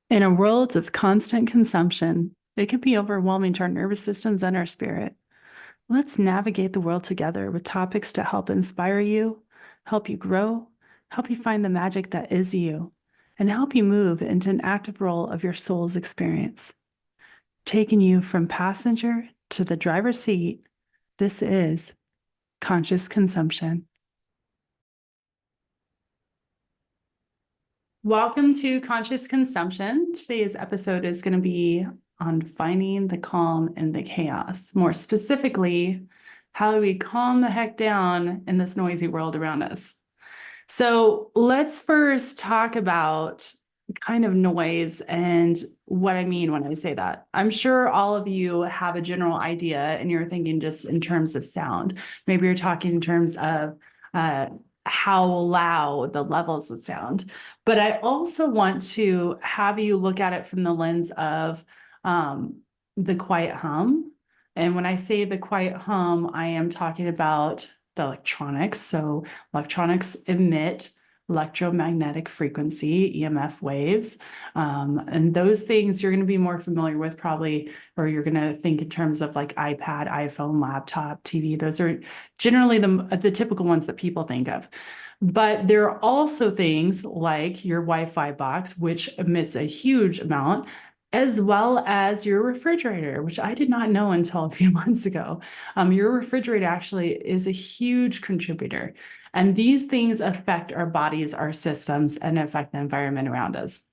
In a world of constant consumption, it can be overwhelming to our nervous systems and our spirit. Let's navigate the world together with topics to help inspire you, help you grow, help you find the magic that is you, and help you move into an active role of your soul's experience. Taking you from passenger to the driver's seat, this is conscious consumption. Welcome to Conscious Consumption. Today's episode is going to be on finding the calm in the chaos. More specifically, how do we calm the heck down in this noisy world around us? So let's first talk about kind of noise and what I mean when I say that. I'm sure all of you have a general idea and you're thinking just in terms of sound. Maybe you're talking in terms of how loud the levels of sound. But I also want to have you look at it from the lens of the quiet hum. And when I say the quiet hum, I am talking about the electronics. So electronics emit electromagnetic frequency, EMF waves. And those things you're going to be more familiar with probably, or you're going to think in terms of like iPad, iPhone, laptop, TV. Those are generally the typical ones that people think of. But there are also things like your Wi-Fi box, which emits a huge amount, as well as your refrigerator, which I did not know until a few months ago. Your refrigerator actually is a huge contributor. And these things affect our bodies, our systems, and affect the environment around us.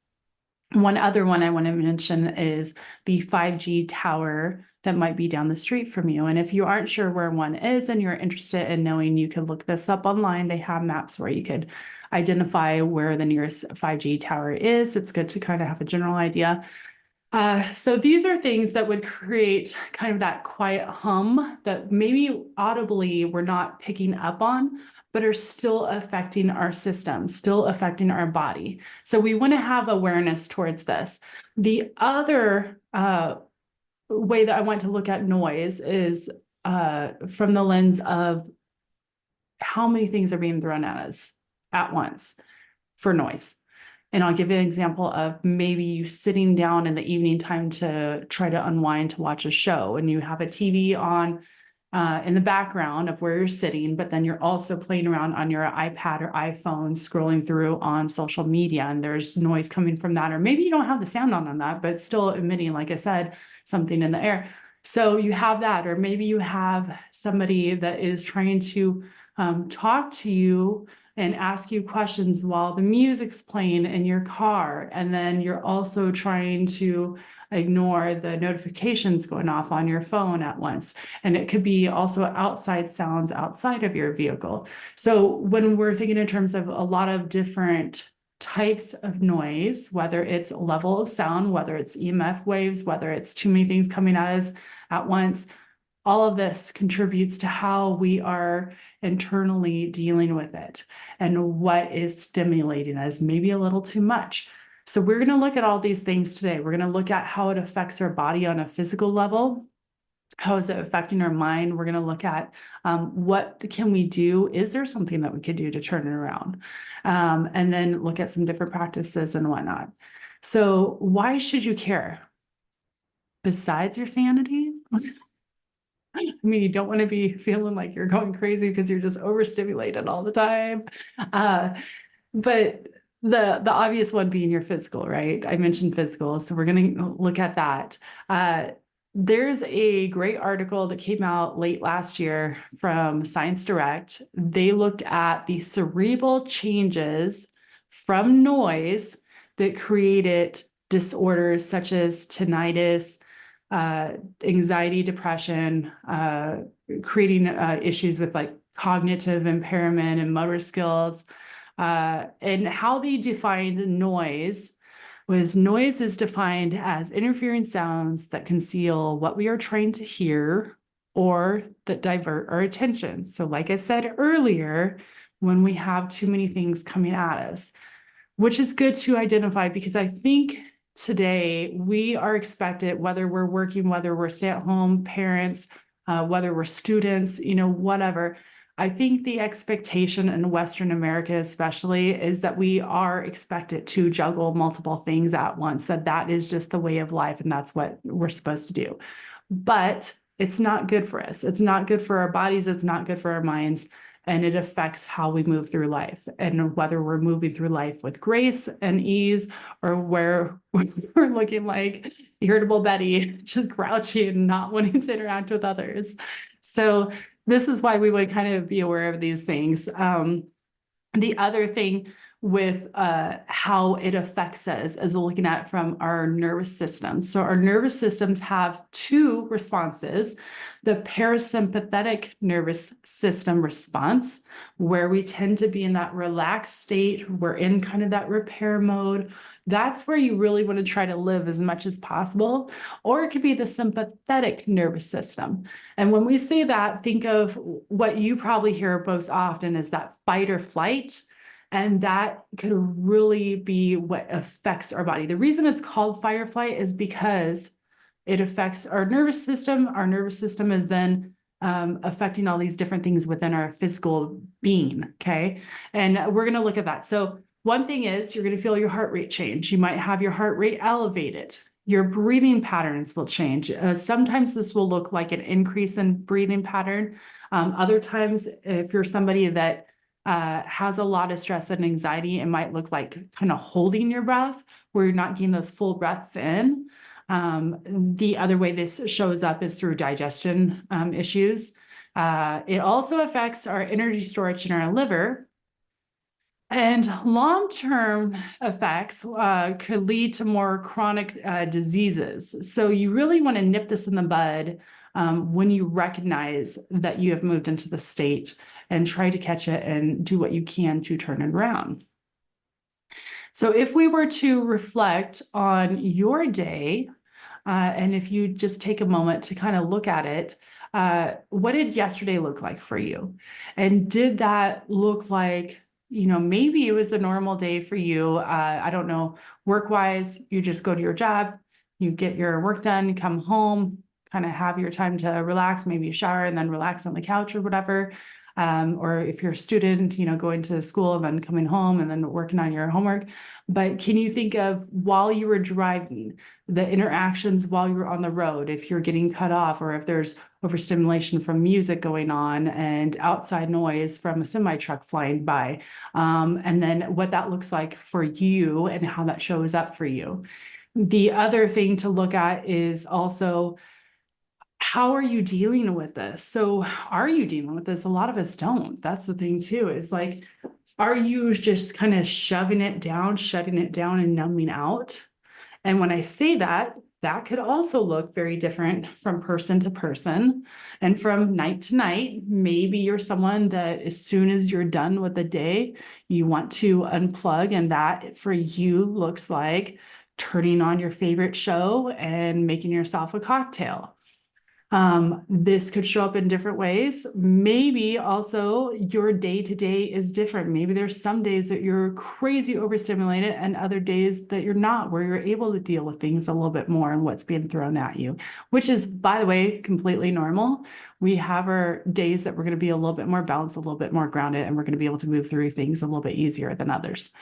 One other one I want to mention is the 5G tower that might be down the street from you. And if you aren't sure where one is and you're interested in knowing, you can look this up online. They have maps where you could identify where the nearest 5G tower is. It's good to kind of have a general idea. So these are things that would create kind of that quiet hum that maybe audibly we're not picking up on, but are still affecting our system, still affecting our body. So we want to have awareness towards this. The other way that I want to look at noise is from the lens of how many things are being thrown at us at once for noise. And I'll give you an example of maybe you sitting down in the evening time to try to unwind to watch a show, and you have a TV on in the background of where you're sitting, but then you're also playing around on your iPad or iPhone, scrolling through on social media, and there's noise coming from that. Or maybe you don't have the sound on that, but it's still emitting, like I said, something in the air. So you have that, or maybe you have somebody that is trying to talk to you and ask you questions while the music's playing in your car. And then you're also trying to ignore the notifications going off on your phone at once. And it could be also outside sounds outside of your vehicle. So when we're thinking in terms of a lot of different types of noise, whether it's level of sound, whether it's EMF waves, whether it's too many things coming at us at once, all of this contributes to how we are internally dealing with it and what is stimulating us, maybe a little too much. So we're going to look at all these things today. We're going to look at how it affects our body on a physical level. How is it affecting our mind? We're going to look at what can we do? Is there something that we could do to turn it around? And then look at some different practices and whatnot. So why should you care? Besides your sanity? I mean, you don't want to be feeling like you're going crazy because you're just overstimulated all the time. But the obvious one being your physical, right? I mentioned physical, so we're going to look at that. There's a great article that came out late last year from Science Direct. They looked at the cerebral changes from noise that created disorders such as tinnitus, anxiety, depression, creating issues with like cognitive impairment and motor skills. And how they defined noise was noise is defined as interfering sounds that conceal what we are trying to hear or that divert our attention. So like I said earlier, when we have too many things coming at us, which is good to identify because I think today we are expected, whether we're working, whether we're stay-at-home parents, whether we're students, whatever, I think the expectation in Western America, especially, is that we are expected to juggle multiple things at once, that is just the way of life, and that's what we're supposed to do. But it's not good for us. It's not good for our bodies. It's not good for our minds. And it affects how we move through life, and whether we're moving through life with grace and ease, or where we're looking like irritable Betty, just grouchy and not wanting to interact with others. So this is why we would kind of be aware of these things. The other thing with how it affects us is looking at from our nervous system. So our nervous systems have two responses: the parasympathetic nervous system response, where we tend to be in that relaxed state, we're in kind of that repair mode. That's where you really want to try to live as much as possible. Or it could be the sympathetic nervous system. And when we say that, think of what you probably hear most often is that fight or flight. And that could really be what affects our body. The reason it's called fight or flight is because it affects our nervous system. Our nervous system is then affecting all these different things within our physical being, okay? And we're gonna look at that. So one thing is you're gonna feel your heart rate change. You might have your heart rate elevated. Your breathing patterns will change. Sometimes this will look like an increase in breathing pattern. Other times, if you're somebody that has a lot of stress and anxiety, it might look like kind of holding your breath, where you're not getting those full breaths in. The other way this shows up is through digestion issues. It also affects our energy storage in our liver. And long-term effects could lead to more chronic diseases. So you really want to nip this in the bud when you recognize that you have moved into the state, and try to catch it and do what you can to turn it around. So if we were to reflect on your day, and if you just take a moment to kind of look at it, what did yesterday look like for you? And did that look like, maybe it was a normal day for you? I don't know, work-wise, you just go to your job, you get your work done, come home, kind of have your time to relax, maybe shower and then relax on the couch or whatever. Or if you're a student, going to school and then coming home and then working on your homework. But can you think of, while you were driving, the interactions while you were on the road, if you're getting cut off, or if there's overstimulation from music going on and outside noise from a semi truck flying by, and then what that looks like for you and how that shows up for you. The other thing to look at is also, how are you dealing with this? So are you dealing with this? A lot of us don't. That's the thing too, is like, are you just kind of shoving it down, shutting it down and numbing out? And when I say that, that could also look very different from person to person and from night to night. Maybe you're someone that as soon as you're done with the day, you want to unplug, and that for you looks like turning on your favorite show and making yourself a cocktail. This could show up in different ways. Maybe also your day-to-day is different. Maybe there's some days that you're crazy overstimulated and other days that you're not, where you're able to deal with things a little bit more and what's being thrown at you, which is, by the way, completely normal. We have our days that we're going to be a little bit more balanced, a little bit more grounded, and we're going to be able to move through things a little bit easier than others.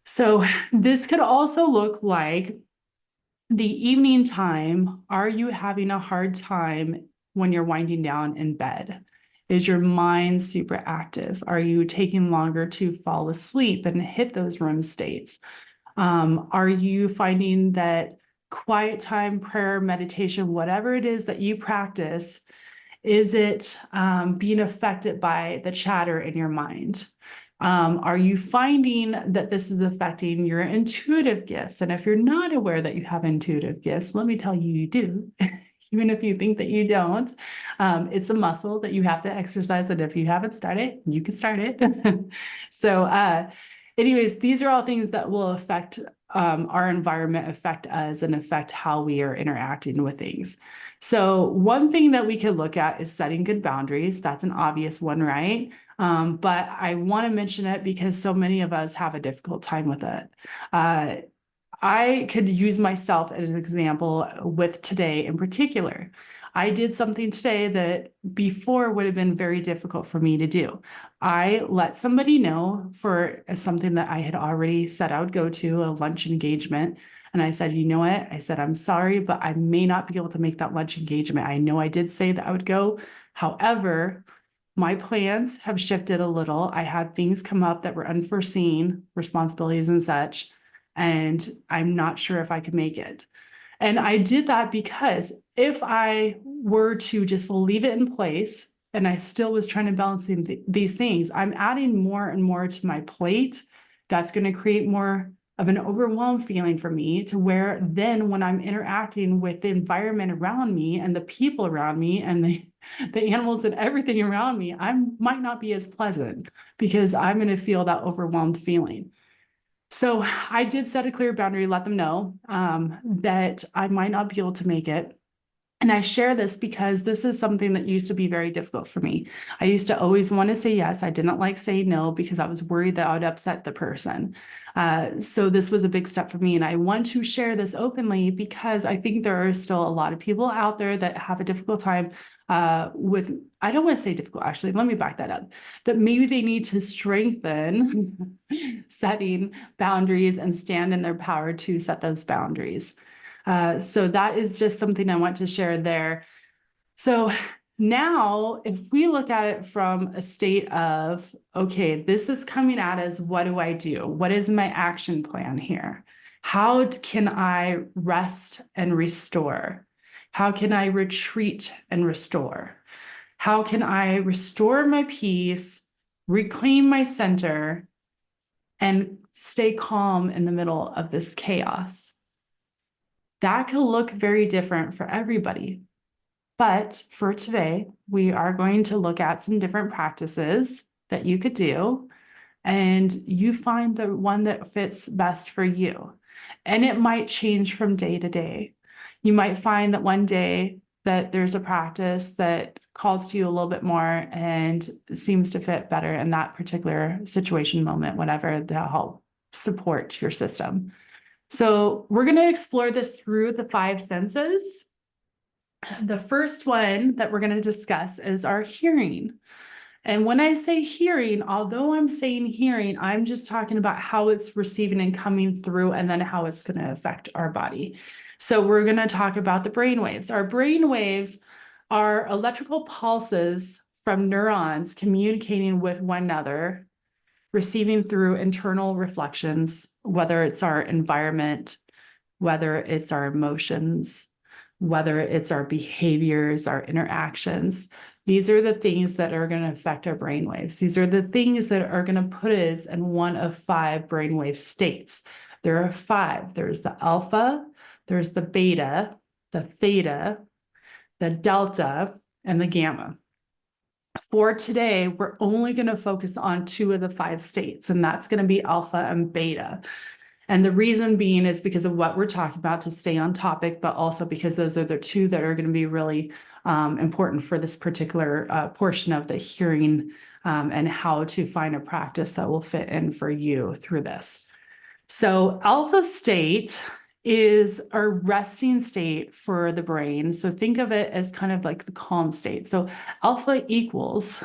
So this could also look like the evening time. Are you having a hard time when you're winding down in bed? Is your mind super active? Are you taking longer to fall asleep and hit those REM states? Are you finding that quiet time, prayer, meditation, whatever it is that you practice, is it being affected by the chatter in your mind? Are you finding that this is affecting your intuitive gifts? And if you're not aware that you have intuitive gifts, let me tell you, you do. Even if you think that you don't, it's a muscle that you have to exercise. And if you haven't started, you can start it. So anyways, these are all things that will affect our environment, affect us, and affect how we are interacting with things. So one thing that we could look at is setting good boundaries. That's an obvious one, right? But I want to mention it because so many of us have a difficult time with it. I could use myself as an example with today in particular. I did something today that before would have been very difficult for me to do. I let somebody know for something that I had already said I would go to, a lunch engagement. And I said, you know what? I said, I'm sorry, but I may not be able to make that lunch engagement. I know I did say that I would go. However, my plans have shifted a little. I had things come up that were unforeseen, responsibilities and such, and I'm not sure if I could make it. And I did that because if I were to just leave it in place and I still was trying to balance these things, I'm adding more and more to my plate. That's going to create more of an overwhelmed feeling for me, to where then when I'm interacting with the environment around me and the people around me and the animals and everything around me, I might not be as pleasant because I'm going to feel that overwhelmed feeling. So I did set a clear boundary, let them know that I might not be able to make it. And I share this because this is something that used to be very difficult for me. I used to always want to say yes. I didn't like saying no because I was worried that I would upset the person. So this was a big step for me. And I want to share this openly because I think there are still a lot of people out there that have a difficult time with, I don't want to say difficult, actually, let me back that up, that maybe they need to strengthen setting boundaries and stand in their power to set those boundaries. So that is just something I want to share there. So now, if we look at it from a state of, okay, this is coming at us, what do I do? What is my action plan here? How can I rest and restore? How can I retreat and restore? How can I restore my peace, reclaim my center, and stay calm in the middle of this chaos? That could look very different for everybody. But for today, we are going to look at some different practices that you could do, and you find the one that fits best for you. And it might change from day to day. You might find that one day that there's a practice that calls to you a little bit more and seems to fit better in that particular situation, moment, whatever, to help support your system. So we're going to explore this through the 5 senses. The first one that we're going to discuss is our hearing. And when I say hearing, although I'm saying hearing, I'm just talking about how it's receiving and coming through, and then how it's going to affect our body. So we're going to talk about the brain waves. Our brain waves are electrical pulses from neurons communicating with one another, receiving through internal reflections, whether it's our environment, whether it's our emotions, whether it's our behaviors, our interactions. These are the things that are going to affect our brainwaves. These are the things that are going to put us in one of 5 brainwave states. There are 5. There's the alpha, there's the beta, the theta, the delta, and the gamma. For today, we're only going to focus on 2 of the 5 states, and that's going to be alpha and beta. And the reason being is because of what we're talking about, to stay on topic, but also because those are the 2 that are going to be really important for this particular portion of the hearing, and how to find a practice that will fit in for you through this. So alpha state is a resting state for the brain. So think of it as kind of like the calm state. So alpha equals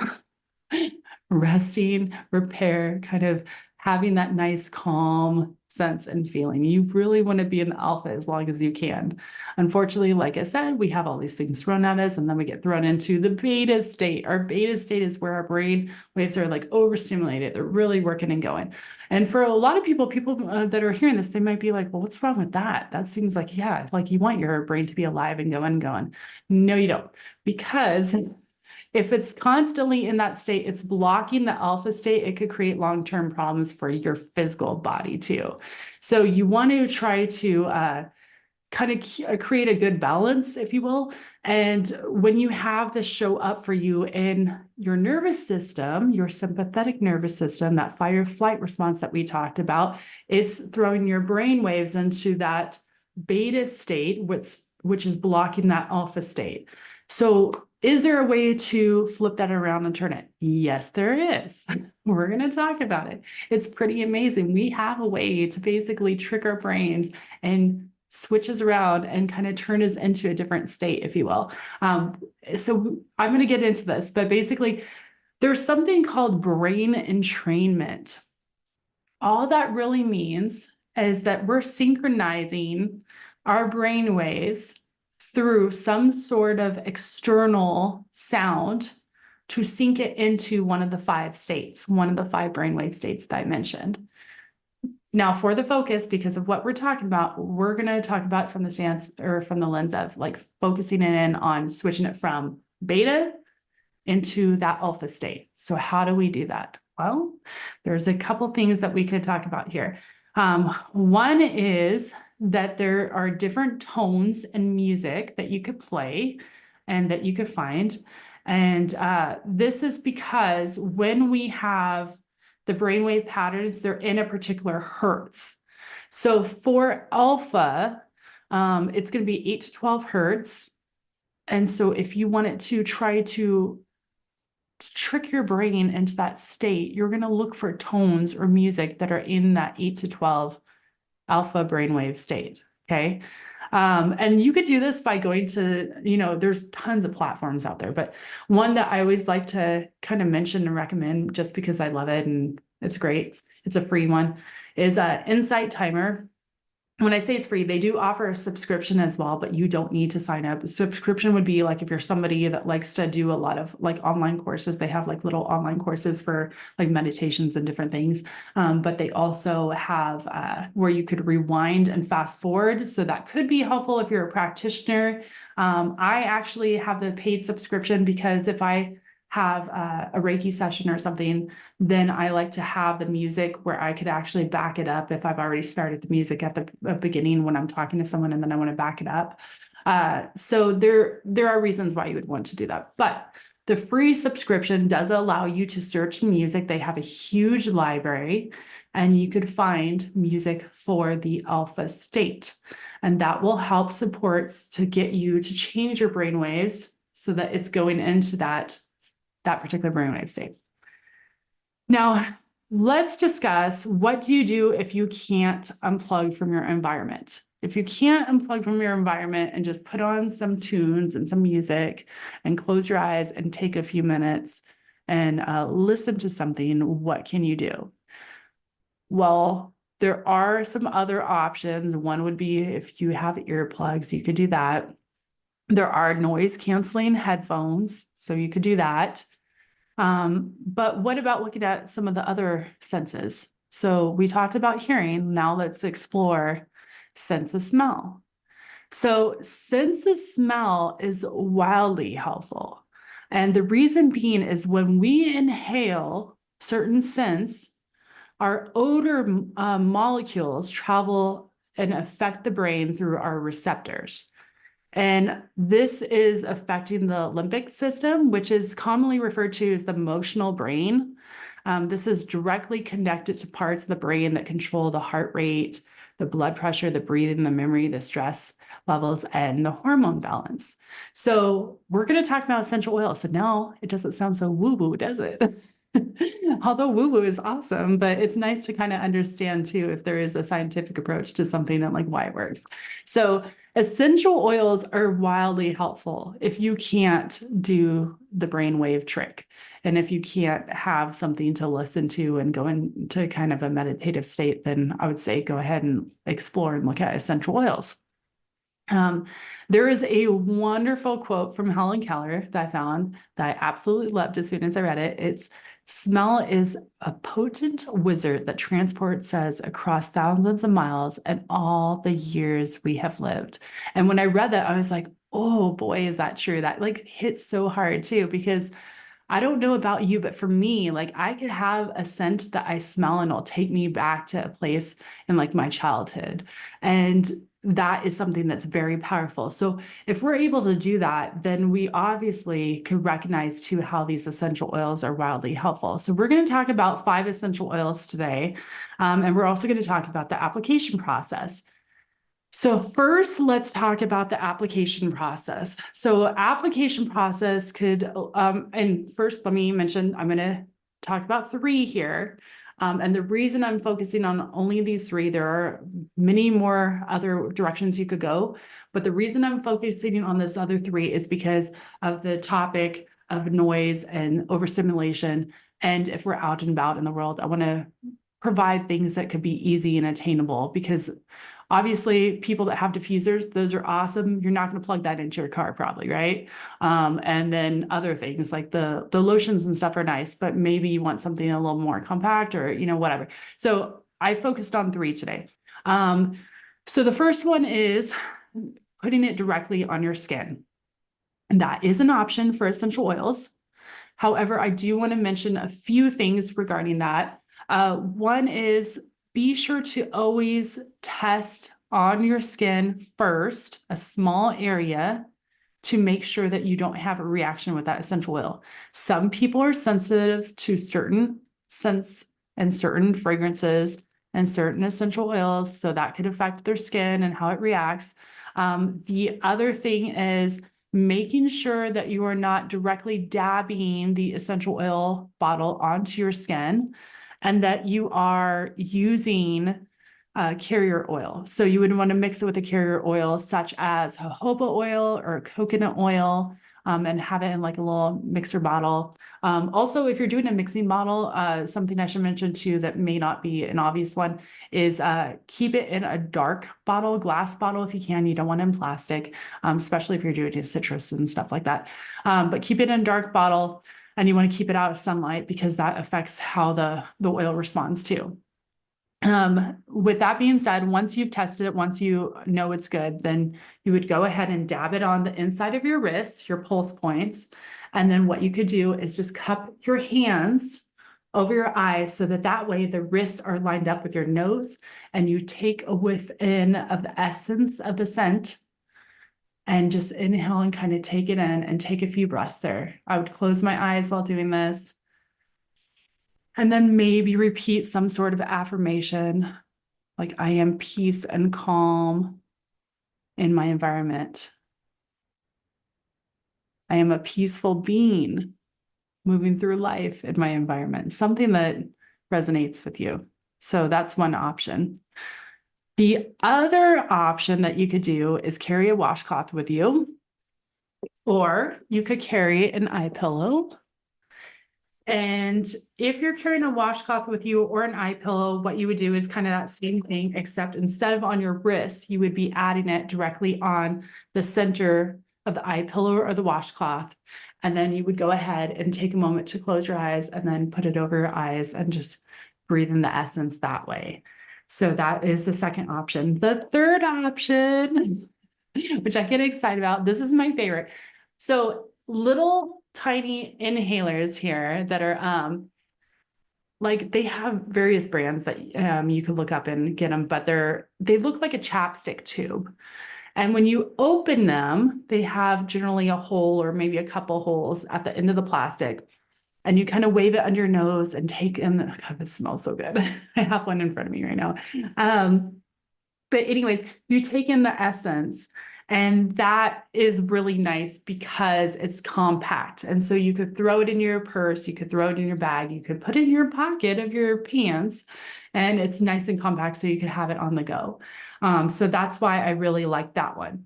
resting, repair, kind of having that nice calm sense and feeling. You really want to be in the alpha as long as you can. Unfortunately, like I said, we have all these things thrown at us, and then we get thrown into the beta state. Our beta state is where our brain waves are like overstimulated. They're really working and going. And for a lot of people that are hearing this, they might be like, well, what's wrong with that? That seems like, yeah, like you want your brain to be alive and going. No, you don't. Because if it's constantly in that state, it's blocking the alpha state. It could create long-term problems for your physical body too. So you want to try to kind of create a good balance, if you will. And when you have this show up for you in your nervous system, your sympathetic nervous system, that fight or flight response that we talked about, it's throwing your brain waves into that beta state, which is blocking that alpha state. So is there a way to flip that around and turn it? Yes, there is. We're going to talk about it. It's pretty amazing. We have a way to basically trick our brains and switch us around and kind of turn us into a different state, if you will. So I'm going to get into this, but basically, there's something called brain entrainment. All that really means is that we're synchronizing our brain waves through some sort of external sound to sync it into one of the 5 states, one of the 5 brainwave states that I mentioned. Now, for the focus, because of what we're talking about, we're going to talk about from the stance or from the lens of like focusing in on switching it from beta into that alpha state. So how do we do that? Well, there's a couple things that we could talk about here. One is that there are different tones in music that you could play and that you could find. And this is because when we have the brainwave patterns, they're in a particular hertz. So for alpha, it's going to be 8 to 12 hertz. And so if you wanted to try to trick your brain into that state, you're going to look for tones or music that are in that 8 to 12 alpha brainwave state. Okay. And you could do this by going to, there's tons of platforms out there, but one that I always like to kind of mention and recommend just because I love it and it's great. It's a free one is Insight Timer. When I say it's free, they do offer a subscription as well, but you don't need to sign up. A subscription would be like if you're somebody that likes to do a lot of like online courses, they have like little online courses for like meditations and different things. But they also have where you could rewind and fast forward. So that could be helpful if you're a practitioner. I actually have the paid subscription because if I have a Reiki session or something, then I like to have the music where I could actually back it up if I've already started the music at the beginning when I'm talking to someone and then I want to back it up. So there are reasons why you would want to do that. But the free subscription does allow you to search music. They have a huge library and you could find music for the alpha state. And that will help supports to get you to change your brain waves so that it's going into that particular brainwave state. Now, let's discuss what do you do if you can't unplug from your environment? If you can't unplug from your environment and just put on some tunes and some music and close your eyes and take a few minutes and listen to something, what can you do? Well, there are some other options. One would be if you have earplugs, you could do that. There are noise canceling headphones, so you could do that. But what about looking at some of the other senses? So we talked about hearing. Now let's explore sense of smell. So sense of smell is wildly helpful. And the reason being is when we inhale certain scents, our odor molecules travel and affect the brain through our receptors. And this is affecting the limbic system, which is commonly referred to as the emotional brain. This is directly connected to parts of the brain that control the heart rate, the blood pressure, the breathing, the memory, the stress levels, and the hormone balance. So we're going to talk about essential oils. So now it doesn't sound so woo-woo, does it? Although woo-woo is awesome, but it's nice to kind of understand too if there is a scientific approach to something and like why it works. So essential oils are wildly helpful if you can't do the brainwave trick. And if you can't have something to listen to and go into kind of a meditative state, then I would say go ahead and explore and look at essential oils. There is a wonderful quote from Helen Keller that I found that I absolutely loved as soon as I read it. It's smell is a potent wizard that transports us across thousands of miles and all the years we have lived. And when I read that, I was like, oh boy, is that true? That like hits so hard too, because I don't know about you, but for me, like I could have a scent that I smell and it'll take me back to a place in like my childhood. And that is something that's very powerful. So if we're able to do that, then we obviously could recognize too how these essential oils are wildly helpful. So we're going to talk about 5 essential oils today. And we're also going to talk about the application process. So first, let's talk about the application process. So application process could, and first let me mention, I'm going to talk about three here. And the reason I'm focusing on only these three, there are many more other directions you could go, but the reason I'm focusing on this other three is because of the topic of noise and overstimulation. And if we're out and about in the world, I want to provide things that could be easy and attainable, because obviously people that have diffusers, those are awesome. You're not going to plug that into your car probably, right? And then other things like the lotions and stuff are nice, but maybe you want something a little more compact or, whatever. So I focused on three today. So the first one is putting it directly on your skin. And that is an option for essential oils. However, I do want to mention a few things regarding that. One is be sure to always test on your skin first, a small area, to make sure that you don't have a reaction with that essential oil. Some people are sensitive to certain scents and certain fragrances and certain essential oils, so that could affect their skin and how it reacts. The other thing is making sure that you are not directly dabbing the essential oil bottle onto your skin, and that you are using carrier oil. So you would want to mix it with a carrier oil such as jojoba oil or coconut oil, and have it in like a little mixer bottle. Also, if you're doing a mixing bottle, something I should mention too that may not be an obvious one is keep it in a dark bottle, glass bottle if you can. You don't want it in plastic, especially if you're doing citrus and stuff like that. But keep it in a dark bottle, and you want to keep it out of sunlight because that affects how the oil responds too. With that being said, once you've tested it, once you know it's good, then you would go ahead and dab it on the inside of your wrists, your pulse points. And then what you could do is just cup your hands over your eyes so that way the wrists are lined up with your nose, and you take a whiff in of the essence of the scent and just inhale and kind of take it in and take a few breaths there. I would close my eyes while doing this. And then maybe repeat some sort of affirmation, like I am peace and calm in my environment. I am a peaceful being moving through life in my environment, something that resonates with you. So that's one option. The other option that you could do is carry a washcloth with you, or you could carry an eye pillow. And if you're carrying a washcloth with you or an eye pillow, what you would do is kind of that same thing, except instead of on your wrists, you would be adding it directly on the center of the eye pillow or the washcloth. And then you would go ahead and take a moment to close your eyes and then put it over your eyes and just breathe in the essence that way. So that is the second option. The third option, which I get excited about, this is my favorite. So little tiny inhalers here that are like they have various brands that you can look up and get them, but they look like a chapstick tube. And when you open them, they have generally a hole or maybe a couple holes at the end of the plastic. And you kind of wave it under your nose and take in, God, this smells so good. I have one in front of me right now. But anyways, you take in the essence, and that is really nice because it's compact. And so you could throw it in your purse, you could throw it in your bag, you could put it in your pocket of your pants, and it's nice and compact so you could have it on the go. So that's why I really like that one.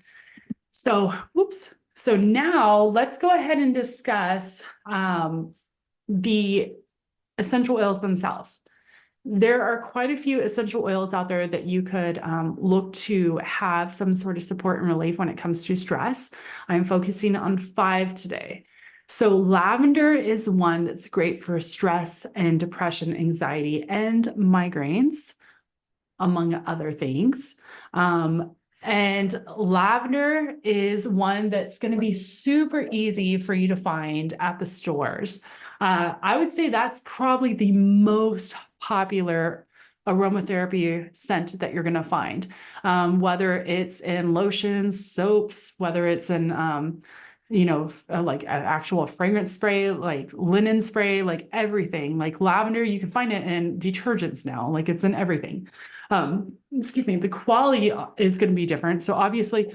So, whoops. So now let's go ahead and discuss the essential oils themselves. There are quite a few essential oils out there that you could look to have some sort of support and relief when it comes to stress. I'm focusing on 5 today. So lavender is one that's great for stress and depression, anxiety, and migraines, among other things. And lavender is one that's going to be super easy for you to find at the stores. I would say that's probably the most popular aromatherapy scent that you're going to find, whether it's in lotions, soaps, whether it's in like actual fragrance spray, like linen spray, like everything, like lavender. You can find it in detergents now, like it's in everything. Excuse me, the quality is going to be different. So obviously,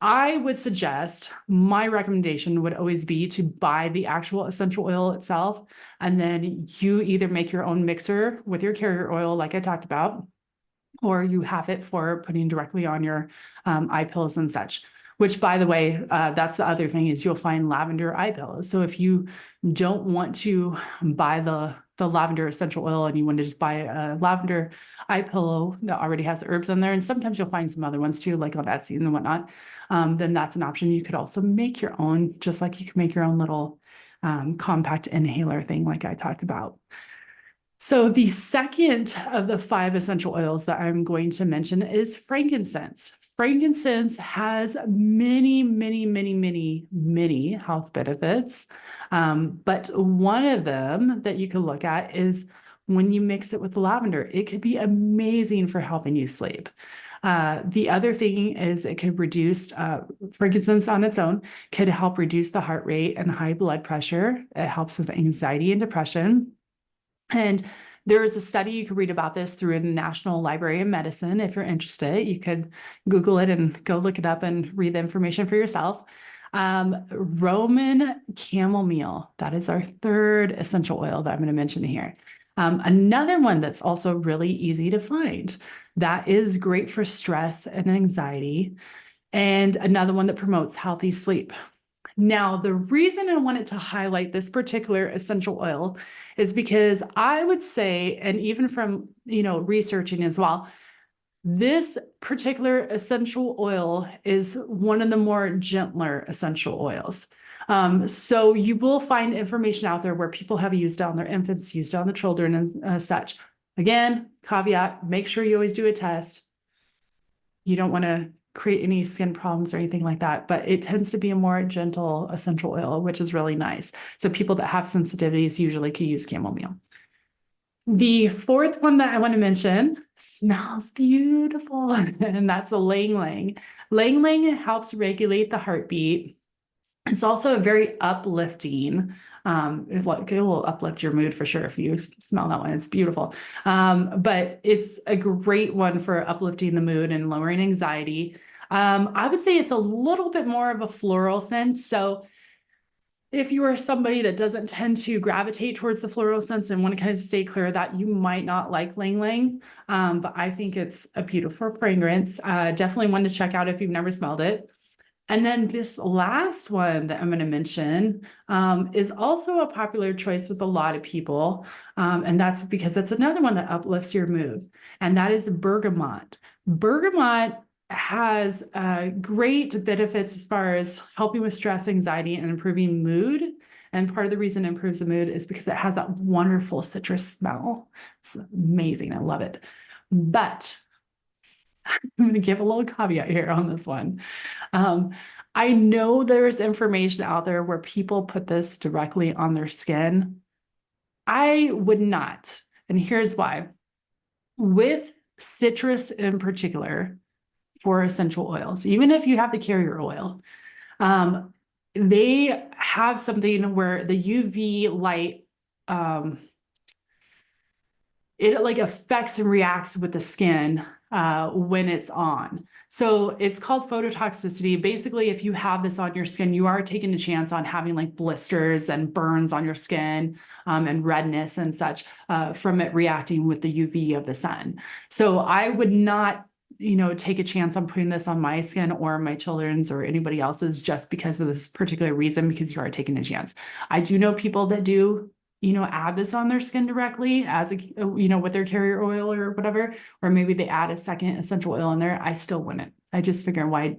I would suggest, my recommendation would always be to buy the actual essential oil itself, and then you either make your own mixer with your carrier oil, like I talked about, or you have it for putting directly on your eye pillows and such. Which, by the way, that's the other thing, is you'll find lavender eye pillows. So if you don't want to buy the lavender essential oil and you want to just buy a lavender eye pillow that already has herbs in there, and sometimes you'll find some other ones too, like on Etsy and whatnot, then that's an option. You could also make your own, just like you can make your own little compact inhaler thing, like I talked about. So the second of the 5 essential oils that I'm going to mention is frankincense. Frankincense has many, many, many, many, many health benefits. But one of them that you can look at is when you mix it with lavender. It could be amazing for helping you sleep. The other thing is it could reduce, frankincense on its own could help reduce the heart rate and high blood pressure. It helps with anxiety and depression. And there is a study, you could read about this through the National Library of Medicine. If you're interested, you could Google it and go look it up and read the information for yourself. Roman chamomile, that is our third essential oil that I'm going to mention here. Another one that's also really easy to find that is great for stress and anxiety, and another one that promotes healthy sleep. Now, the reason I wanted to highlight this particular essential oil is because I would say, and even from, researching as well, this particular essential oil is one of the more gentler essential oils. So you will find information out there where people have used it on their infants, used it on the children and such. Again, caveat, make sure you always do a test. You don't want to create any skin problems or anything like that, but it tends to be a more gentle essential oil, which is really nice. So people that have sensitivities usually can use chamomile. The fourth one that I want to mention smells beautiful, and that's a lang lang. Lang lang helps regulate the heartbeat. It's also a very uplifting. It will uplift your mood for sure if you smell that one. It's beautiful. But it's a great one for uplifting the mood and lowering anxiety. I would say it's a little bit more of a floral scent. So if you are somebody that doesn't tend to gravitate towards the floral scents and want to kind of stay clear of that, you might not like lang lang. But I think it's a beautiful fragrance. Definitely one to check out if you've never smelled it. And then this last one that I'm going to mention is also a popular choice with a lot of people. And that's because it's another one that uplifts your mood. And that is bergamot. Bergamot has great benefits as far as helping with stress, anxiety, and improving mood. And part of the reason it improves the mood is because it has that wonderful citrus smell. It's amazing. I love it. But I'm going to give a little caveat here on this one. I know there's information out there where people put this directly on their skin. I would not. And here's why. With citrus in particular, for essential oils, even if you have the carrier oil, they have something where the UV light, it like affects and reacts with the skin when it's on. So it's called phototoxicity. Basically, if you have this on your skin, you are taking a chance on having like blisters and burns on your skin and redness and such from it reacting with the UV of the sun. So I would not take a chance on putting this on my skin or my children's or anybody else's just because of this particular reason, because you are taking a chance. I do know people that do add this on their skin directly as with their carrier oil or whatever, or maybe they add a second essential oil in there. I still wouldn't. I just figure why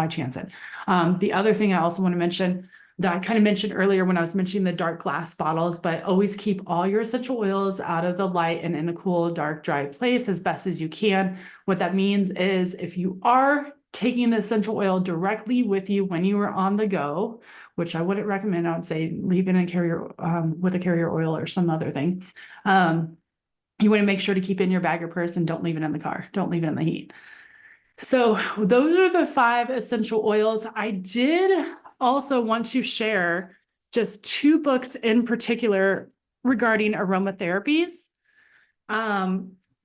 chance it? The other thing I also want to mention that I kind of mentioned earlier when I was mentioning the dark glass bottles, but always keep all your essential oils out of the light and in a cool, dark, dry place as best as you can. What that means is if you are taking the essential oil directly with you when you are on the go, which I wouldn't recommend, I would say leave in a carrier with a carrier oil or some other thing. You want to make sure to keep it in your bag or purse and don't leave it in the car. Don't leave it in the heat. So those are the 5 essential oils. I did also want to share just 2 books in particular regarding aromatherapies.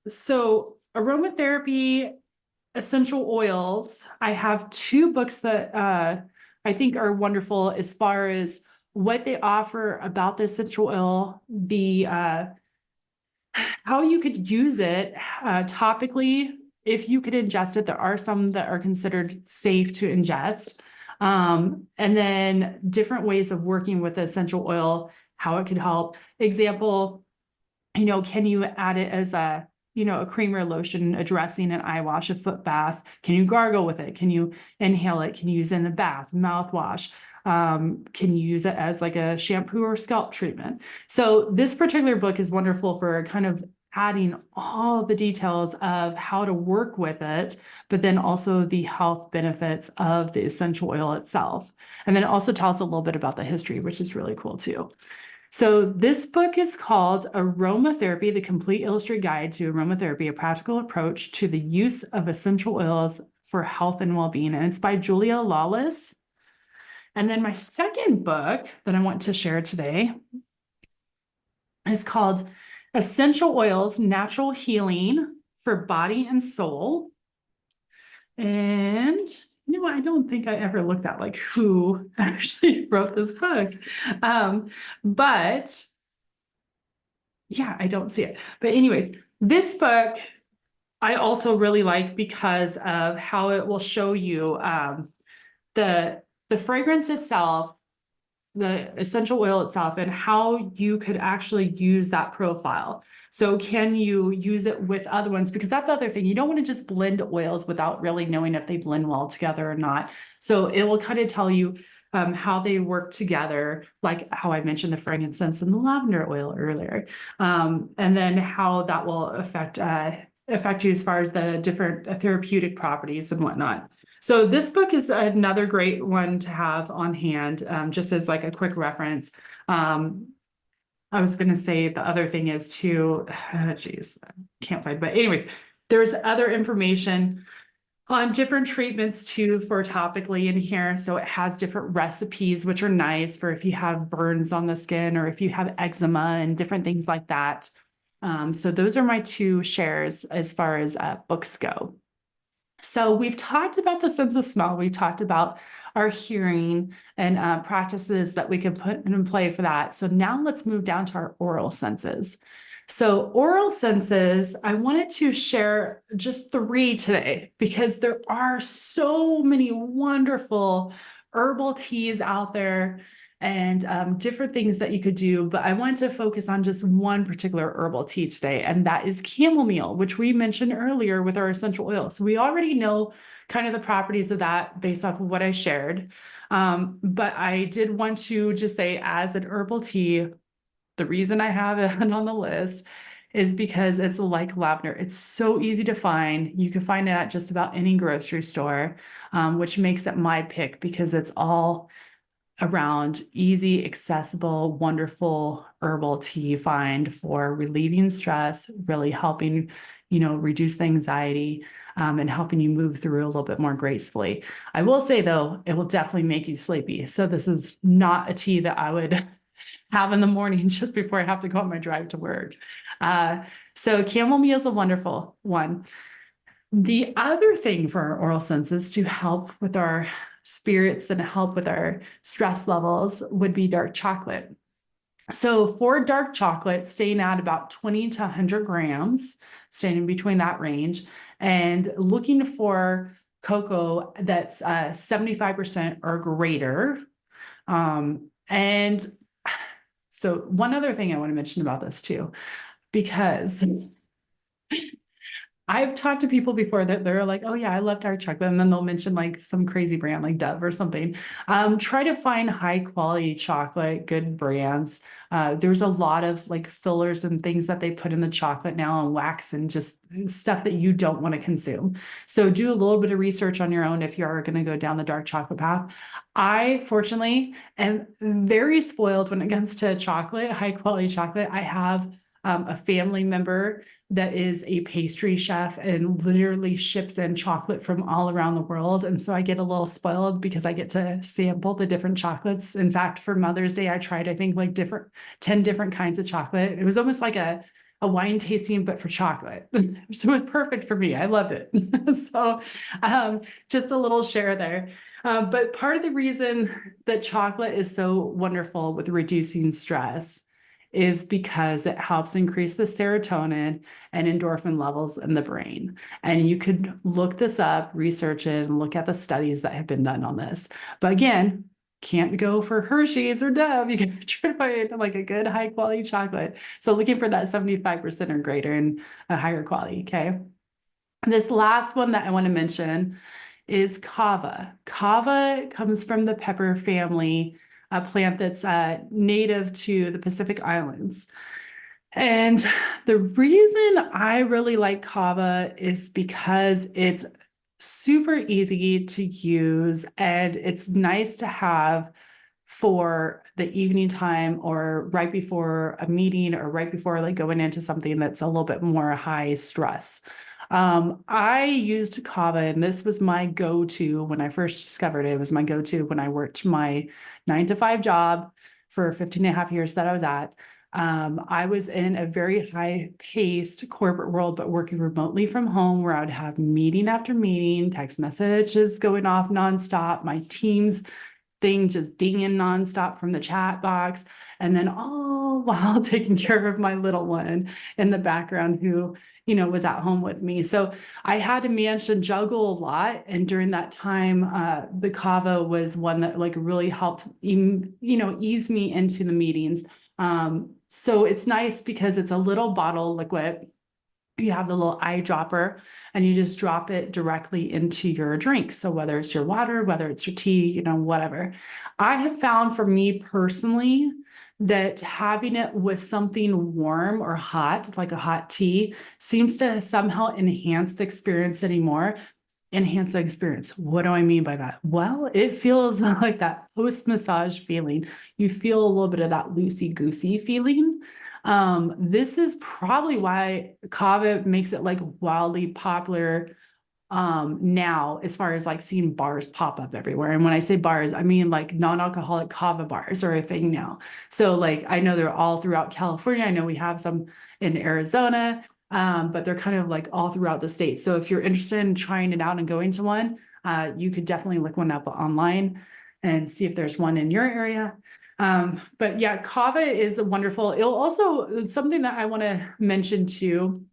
So aromatherapy essential oils, I have 2 books that I think are wonderful as far as what they offer about the essential oil, the how you could use it topically if you could ingest it. There are some that are considered safe to ingest. And then different ways of working with the essential oil, how it could help. Example, can you add it as a, a cream or lotion, a dressing, an eye wash, a foot bath? Can you gargle with it? Can you inhale it? Can you use it in the bath, mouthwash? Can you use it as like a shampoo or scalp treatment? So this particular book is wonderful for kind of adding all the details of how to work with it, but then also the health benefits of the essential oil itself. And then it also tells a little bit about the history, which is really cool too. So this book is called Aromatherapy, the Complete Illustrated Guide to Aromatherapy, a Practical Approach to the Use of Essential Oils for Health and Well-Being. And it's by Julia Lawless. And then my second book that I want to share today is called Essential Oils, Natural Healing for Body and Soul. And I don't think I ever looked at like who actually wrote this book. But yeah, I don't see it. But anyways, this book I also really like because of how it will show you the fragrance itself, the essential oil itself, and how you could actually use that profile. So can you use it with other ones? Because that's the other thing. You don't want to just blend oils without really knowing if they blend well together or not. So it will kind of tell you how they work together, like how I mentioned the frankincense and the lavender oil earlier. And then how that will affect you as far as the different therapeutic properties and whatnot. So this book is another great one to have on hand, just as like a quick reference. I was going to say the other thing is too, geez, can't find, but anyways, there's other information on different treatments too for topically in here. So it has different recipes, which are nice for if you have burns on the skin or if you have eczema and different things like that. So those are my 2 shares as far as books go. So we've talked about the sense of smell. We talked about our hearing and practices that we can put in play for that. So now let's move down to our oral senses. So oral senses, I wanted to share just 3 today because there are so many wonderful herbal teas out there and different things that you could do. But I want to focus on just one particular herbal tea today, and that is chamomile, which we mentioned earlier with our essential oil. So we already know kind of the properties of that based off of what I shared. But I did want to just say, as an herbal tea, the reason I have it on the list is because it's like lavender. It's so easy to find. You can find it at just about any grocery store, which makes it my pick because it's all around easy, accessible, wonderful herbal tea find for relieving stress, really helping, reduce the anxiety, and helping you move through a little bit more gracefully. I will say though, it will definitely make you sleepy. So this is not a tea that I would have in the morning just before I have to go on my drive to work. So chamomile is a wonderful one. The other thing for our oral senses to help with our spirits and help with our stress levels would be dark chocolate. So for dark chocolate, staying at about 20 to 100 grams, staying in between that range, and looking for cocoa that's 75% or greater. And so one other thing I want to mention about this too, because I've talked to people before that they're like, oh yeah, I love dark chocolate. And then they'll mention like some crazy brand like Dove or something. Try to find high quality chocolate, good brands. There's a lot of like fillers and things that they put in the chocolate now and wax and just stuff that you don't want to consume. So do a little bit of research on your own if you are going to go down the dark chocolate path. I fortunately am very spoiled when it comes to chocolate, high quality chocolate. I have a family member that is a pastry chef and literally ships in chocolate from all around the world. And so I get a little spoiled because I get to sample the different chocolates. In fact, for Mother's Day, I tried, I think, like 10 different kinds of chocolate. It was almost like a wine tasting, but for chocolate. So it was perfect for me. I loved it. So just a little share there. But part of the reason that chocolate is so wonderful with reducing stress is because it helps increase the serotonin and endorphin levels in the brain. And you could look this up, research it, and look at the studies that have been done on this. But again, can't go for Hershey's or Dove. You can try to find like a good high quality chocolate. So looking for that 75% or greater and a higher quality, okay? This last one that I want to mention is kava. Kava comes from the pepper family, a plant that's native to the Pacific Islands. And the reason I really like kava is because it's super easy to use and it's nice to have for the evening time or right before a meeting or right before like going into something that's a little bit more high stress. I used kava and this was my go-to when I first discovered it. It was my go-to when I worked my 9-to-5 job for 15 and a half years that I was at. I was in a very high-paced corporate world, but working remotely from home where I would have meeting after meeting, text messages going off nonstop, my Teams thing just dinging nonstop from the chat box, and then all while taking care of my little one in the background who, was at home with me. So I had to manage and juggle a lot. And during that time, the kava was one that like really helped, ease me into the meetings. So it's nice because it's a little bottle liquid. You have the little eyedropper and you just drop it directly into your drink. So whether it's your water, whether it's your tea, whatever. I have found for me personally that having it with something warm or hot, like a hot tea, seems to somehow enhance the experience anymore. Enhance the experience. What do I mean by that? Well, it feels like that post-massage feeling. You feel a little bit of that loosey-goosey feeling. This is probably why kava makes it like wildly popular now, as far as like seeing bars pop up everywhere. And when I say bars, I mean like non-alcoholic kava bars are a thing now. So like I know they're all throughout California. I know we have some in Arizona, but they're kind of like all throughout the state. So if you're interested in trying it out and going to one, you could definitely look one up online and see if there's one in your area. But yeah, kava is wonderful. It'll also, something that I want to mention too,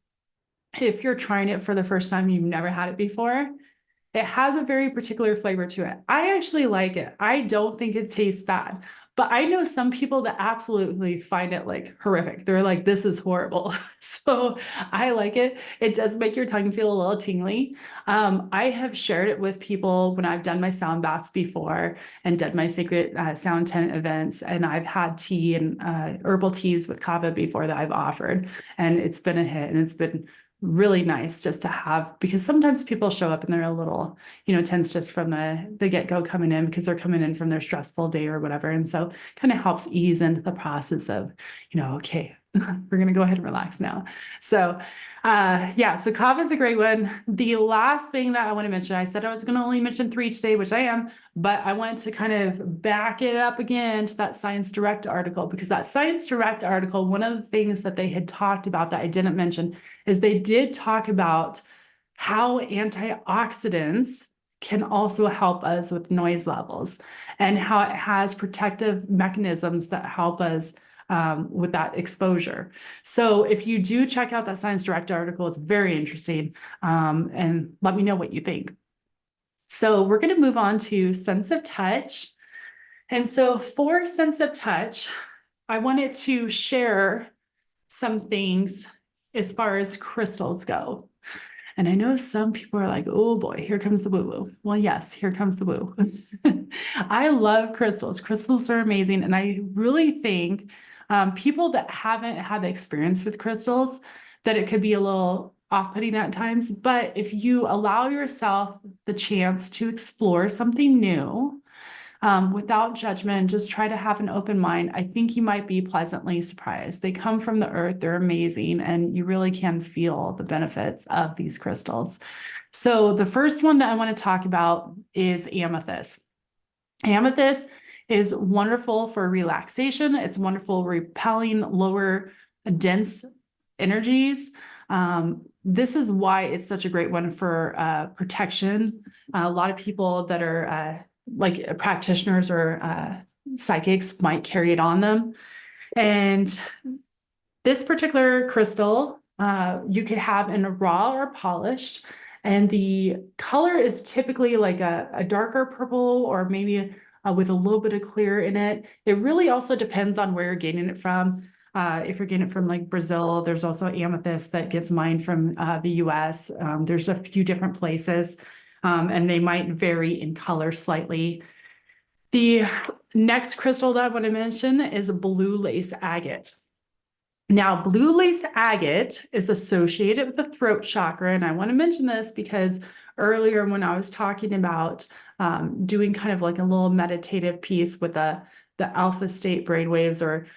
if you're trying it for the first time, you've never had it before, it has a very particular flavor to it. I actually like it. I don't think it tastes bad, but I know some people that absolutely find it like horrific. They're like, this is horrible. So I like it. It does make your tongue feel a little tingly. I have shared it with people when I've done my sound baths before and done my sacred sound tent events. And I've had tea and herbal teas with kava before that I've offered, and it's been a hit and it's been really nice just to have, because sometimes people show up and they're a little, tense just from the get-go coming in because they're coming in from their stressful day or whatever. And so kind of helps ease into the process of, okay, we're going to go ahead and relax now. So yeah, so kava is a great one. The last thing that I want to mention, I said I was going to only mention 3 today, which I am, but I want to kind of back it up again to that Science Direct article, because that Science Direct article, one of the things that they had talked about that I didn't mention is they did talk about how antioxidants can also help us with noise levels and how it has protective mechanisms that help us with that exposure. So if you do check out that Science Direct article, it's very interesting, and let me know what you think. So we're going to move on to sense of touch. And so for sense of touch, I wanted to share some things as far as crystals go. And I know some people are like, oh boy, here comes the woo-woo. Well, yes, here comes the woo. I love crystals. Crystals are amazing. And I really think people that haven't had the experience with crystals, that it could be a little off-putting at times. But if you allow yourself the chance to explore something new, without judgment, just try to have an open mind. I think you might be pleasantly surprised. They come from the earth, they're amazing, and you really can feel the benefits of these crystals. So the first one that I want to talk about is amethyst. Amethyst is wonderful for relaxation. It's wonderful repelling lower dense energies. This is why it's such a great one for protection. A lot of people that are like practitioners or psychics might carry it on them. And this particular crystal, you could have in a raw or polished, and the color is typically like a darker purple or maybe with a little bit of clear in it. It really also depends on where you're getting it from. If you're getting it from like Brazil, there's also amethyst that gets mined from the US. There's a few different places, and they might vary in color slightly. The next crystal that I want to mention is blue lace agate. Now, blue lace agate is associated with the throat chakra, and I want to mention this because earlier when I was talking about doing kind of like a little meditative piece with the alpha state brainwaves, or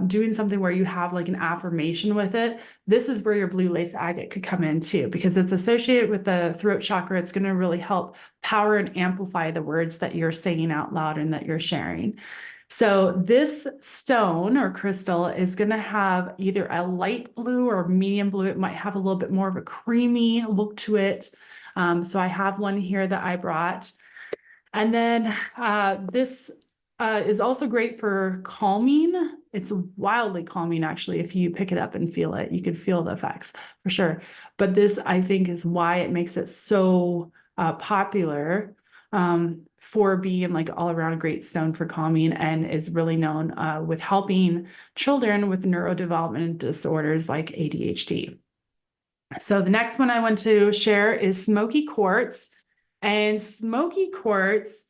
doing something where you have like an affirmation with it, this is where your blue lace agate could come in too, because it's associated with the throat chakra. It's going to really help power and amplify the words that you're saying out loud and that you're sharing. So this stone or crystal is going to have either a light blue or medium blue. It might have a little bit more of a creamy look to it. So I have one here that I brought. And then this is also great for calming. It's wildly calming, actually. If you pick it up and feel it, you can feel the effects for sure. But this, I think, is why it makes it so popular, for being like all around great stone for calming, and is really known with helping children with neurodevelopment disorders like ADHD. So the next one I want to share is smoky quartz. And smoky quartz,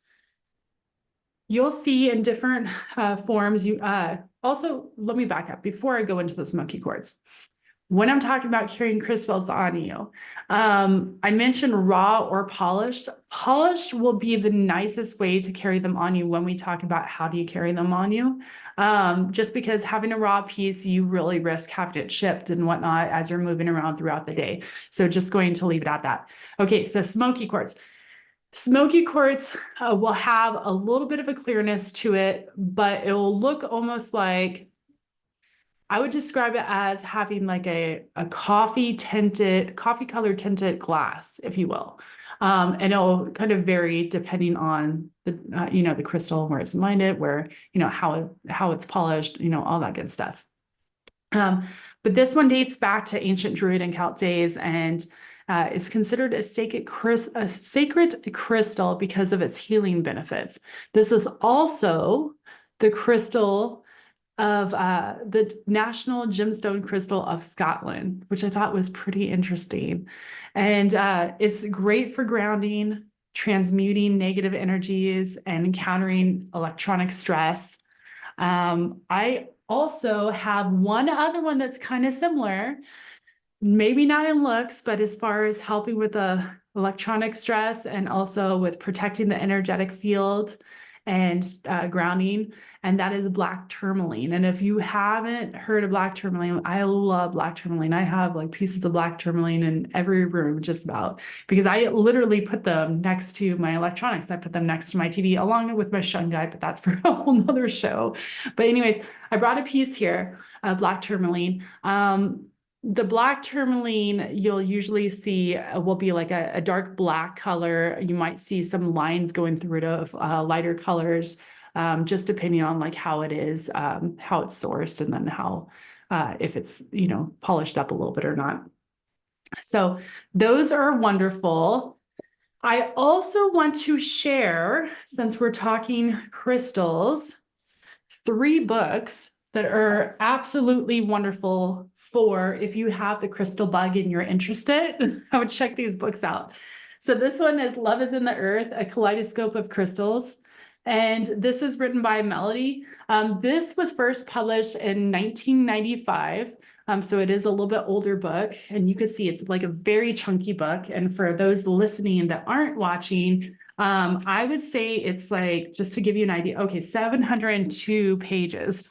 you'll see in different forms. Also, let me back up before I go into the smoky quartz. When I'm talking about carrying crystals on you, I mentioned raw or polished. Polished will be the nicest way to carry them on you when we talk about how do you carry them on you. Just because having a raw piece, you really risk having it shipped and whatnot as you're moving around throughout the day. So just going to leave it at that. Okay, so smoky quartz. Smoky quartz will have a little bit of a clearness to it, but it will look almost like, I would describe it as having like a coffee colored tinted glass, if you will. And it'll kind of vary depending on the, the crystal, where it's mined, where, how it's polished, all that good stuff. But this one dates back to ancient Druid and Celt days, and is considered a sacred crystal because of its healing benefits. This is also the crystal of the National Gemstone Crystal of Scotland, which I thought was pretty interesting. And it's great for grounding, transmuting negative energies, and countering electronic stress. I also have one other one that's kind of similar, maybe not in looks, but as far as helping with the electronic stress and also with protecting the energetic field and grounding, and that is black tourmaline. And if you haven't heard of black tourmaline, I love black tourmaline. I have like pieces of black tourmaline in every room just about, because I literally put them next to my electronics. I put them next to my TV along with my shungite, but that's for a whole nother show. But anyways, I brought a piece here of black tourmaline. The black tourmaline you'll usually see will be like a dark black color. You might see some lines going through it of lighter colors, just depending on like how it is, how it's sourced, and then how, if it's, polished up a little bit or not. So those are wonderful. I also want to share, since we're talking crystals, 3 books that are absolutely wonderful for if you have the crystal bug and you're interested. I would check these books out. So this one is Love is in the Earth, A Kaleidoscope of Crystals. And this is written by Melody. This was first published in 1995. So it is a little bit older book, and you can see it's like a very chunky book. And for those listening that aren't watching, I would say it's like, just to give you an idea, okay, 702 pages.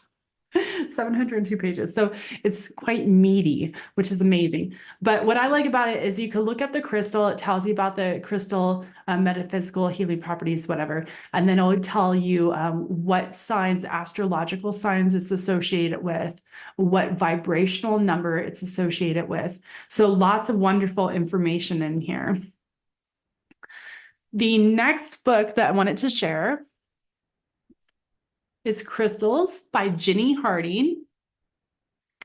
702 pages. So it's quite meaty, which is amazing. But what I like about it is you can look up the crystal. It tells you about the crystal metaphysical healing properties, whatever. And then it'll tell you what signs, astrological signs it's associated with, what vibrational number it's associated with. So lots of wonderful information in here. The next book that I wanted to share is Crystals by Jenny Harding.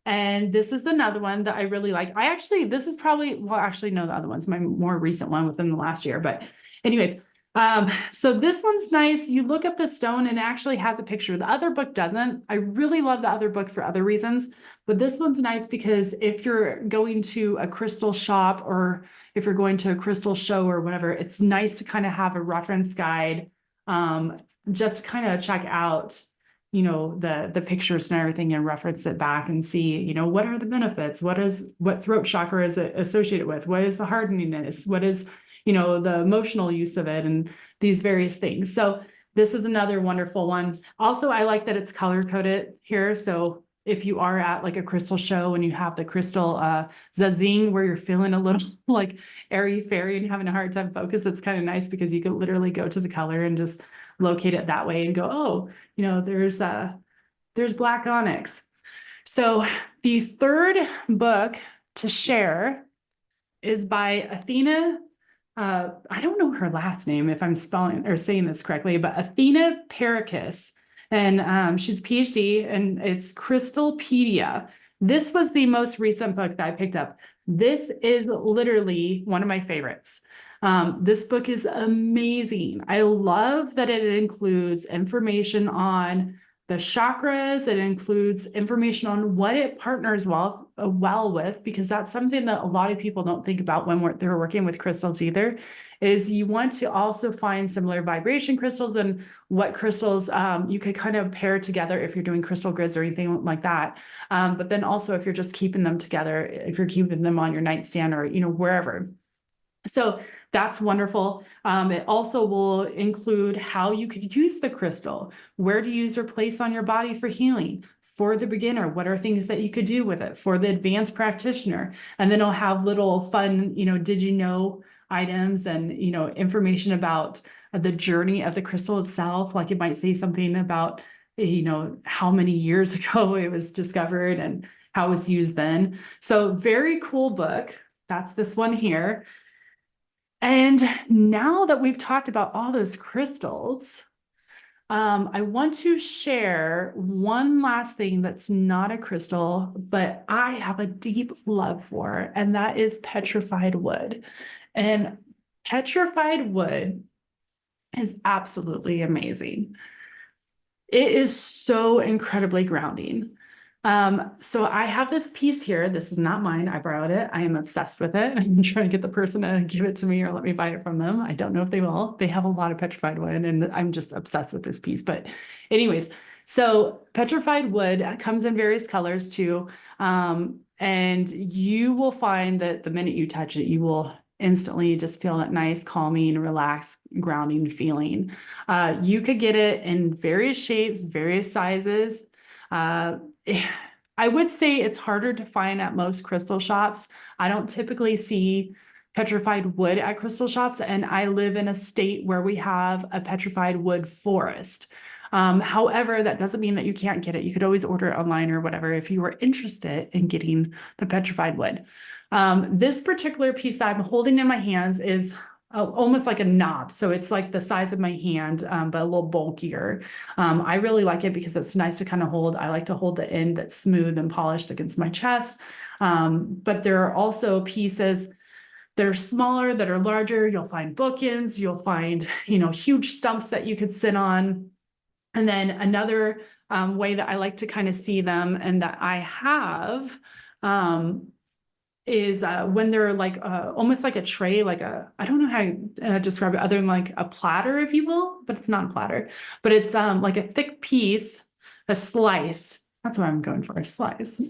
And this is another one that I really like. This is probably, well, actually, no, the other one's my more recent one within the last year. But anyways, so this one's nice. You look up the stone and it actually has a picture. The other book doesn't. I really love the other book for other reasons, but this one's nice because if you're going to a crystal shop or if you're going to a crystal show or whatever, it's nice to kind of have a reference guide, just kind of check out, you know, the pictures and everything and reference it back and see, you know, what are the benefits? What throat chakra is it associated with? What is the hardeningness? What is, you know, the emotional use of it and these various things. So this is another wonderful one. Also, I like that it's color coded here. So if you are at like a crystal show and you have the crystal zazing where you're feeling a little like airy fairy and having a hard time focus, it's kind of nice because you can literally go to the color and just locate it that way and go, oh, you know, there's black onyx. So the third book to share is by Athena. I don't know her last name if I'm spelling or saying this correctly, but Athena Parakis. And she's PhD and it's Crystalpedia. This was the most recent book that I picked up. This is literally one of my favorites. This book is amazing. I love that it includes information on the chakras. It includes information on what it partners well with, because that's something that a lot of people don't think about when they're working with crystals either, is you want to also find similar vibration crystals and what crystals you could kind of pair together if you're doing crystal grids or anything like that. But then also if you're just keeping them together, if you're keeping them on your nightstand or, you know, wherever. So that's wonderful. It also will include how you could use the crystal, where to use or place on your body for healing. For the beginner, what are things that you could do with it? For the advanced practitioner, and then it'll have little fun, you know, did you know items and, you know, information about the journey of the crystal itself. Like it might say something about, you know, how many years ago it was discovered and how it was used then. So very cool book. That's this one here. And now that we've talked about all those crystals, I want to share one last thing that's not a crystal, but I have a deep love for, and that is petrified wood. And petrified wood is absolutely amazing. It is so incredibly grounding. So I have this piece here. This is not mine. I borrowed it. I am obsessed with it. I'm trying to get the person to give it to me or let me buy it from them. I don't know if they will. They have a lot of petrified wood and I'm just obsessed with this piece. But anyways, so petrified wood comes in various colors too. And you will find that the minute you touch it, you will instantly just feel that nice, calming, relaxed, grounding feeling. You could get it in various shapes, various sizes. I would say it's harder to find at most crystal shops. I don't typically see petrified wood at crystal shops, and I live in a state where we have a petrified wood forest. However, that doesn't mean that you can't get it. You could always order it online or whatever if you were interested in getting the petrified wood. This particular piece that I'm holding in my hands is almost like a knob. So it's like the size of my hand, but a little bulkier. I really like it because it's nice to kind of hold. I like to hold the end that's smooth and polished against my chest. But there are also pieces that are smaller, that are larger. You'll find bookends, you'll find, you know, huge stumps that you could sit on. And then another way that I like to kind of see them and that I have, is when they're like almost like a tray, like I don't know how to describe it other than like a platter, if you will, but it's not a platter, but it's like a thick piece, a slice. That's what I'm going for, a slice.